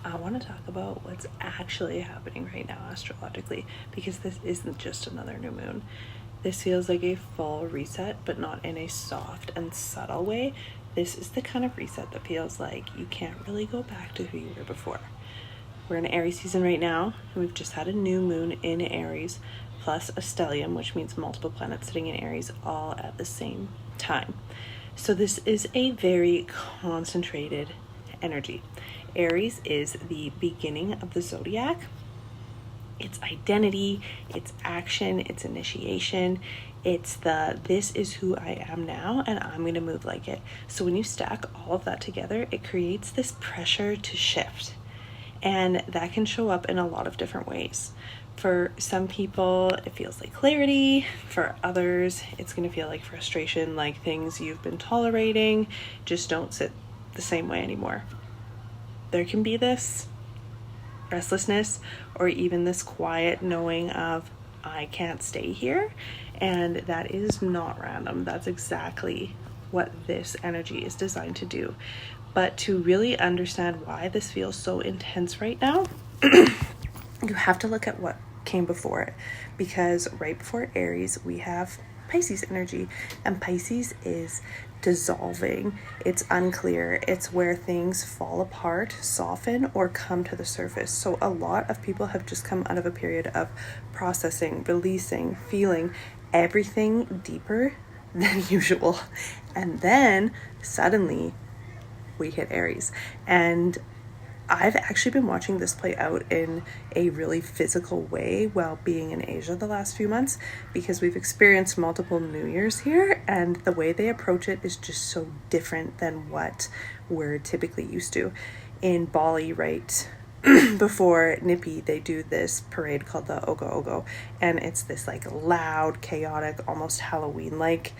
I want to talk about what's actually happening right now astrologically, because this isn't just another new moon. This feels like a full reset, but not in a soft and subtle way. This is the kind of reset that feels like you can't really go back to who you were before. We're in Aries season right now, and we've just had a new moon in Aries, plus a stellium, which means multiple planets sitting in Aries all at the same time. So this is a very concentrated energy. Aries is the beginning of the zodiac. It's identity, it's action, it's initiation, it's this is who I am now and I'm going to move like it. So when you stack all of that together, it creates this pressure to shift. And that can show up in a lot of different ways. For some people, it feels like clarity. For others, it's going to feel like frustration, like things you've been tolerating just don't sit the same way anymore. There can be this restlessness or even this quiet knowing of, I can't stay here. And that is not random. That's exactly what this energy is designed to do. But to really understand why this feels so intense right now, you have to look at what came before it. Because right before Aries, we have Pisces energy. And Pisces is dissolving. It's unclear. It's where things fall apart, soften, or come to the surface. So a lot of people have just come out of a period of processing, releasing, feeling everything deeper than usual. And then suddenly we hit Aries. And I've actually been watching this play out in a really physical way while being in Asia the last few months, because we've experienced multiple New Year's here, and the way they approach it is just so different than what we're typically used to. In Bali, right before Nippy, they do this parade called the Ogo Ogo, and it's this like loud, chaotic, almost Halloween-like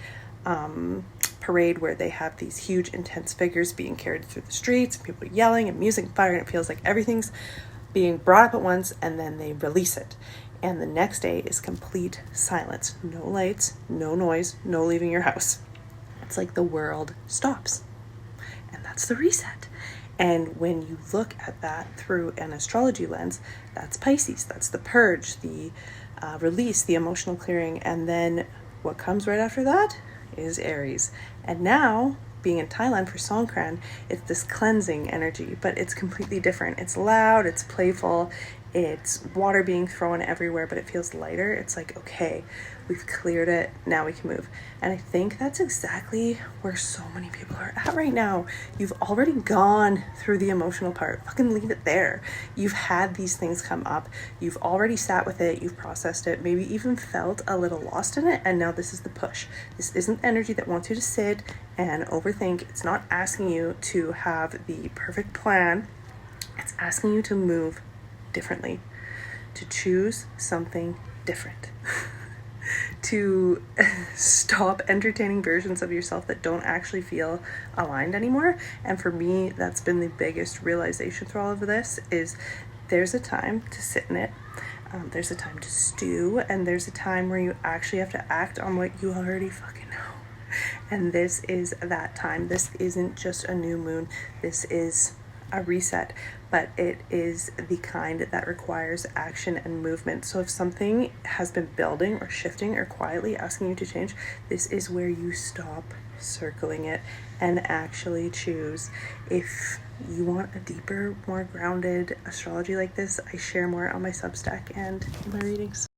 parade where they have these huge intense figures being carried through the streets, and people yelling and music, fire, and it feels like everything's being brought up at once, and then they release it. And the next day is complete silence. No lights, no noise, no leaving your house. It's like the world stops. And that's the reset. And when you look at that through an astrology lens, that's Pisces. That's the purge, the release, the emotional clearing. And then what comes right after that is Aries. And now, being in Thailand for Songkran, it's this cleansing energy, but it's completely different. It's loud, it's playful, it's water being thrown everywhere, but it feels lighter. It's like, okay, we've cleared it, now we can move. And I think that's exactly where so many people are at right now. You've already gone through the emotional part. Fucking leave it there. You've had these things come up. You've already sat with it. You've processed it, maybe even felt a little lost in it. And now this is the push. This isn't energy that wants you to sit and overthink. It's not asking you to have the perfect plan. It's asking you to move differently, to choose something different, to stop entertaining versions of yourself that don't actually feel aligned anymore. And for me, that's been the biggest realization through all of this is there's a time to sit in it. There's a time to stew, and there's a time where you actually have to act on what you already fucking know. And this is that time. This isn't just a new moon. This is a reset, but it is the kind that requires action and movement. So if something has been building or shifting or quietly asking you to change, this is where you stop circling it and actually choose. If you want a deeper, more grounded astrology like this, I share more on my Substack and in my readings.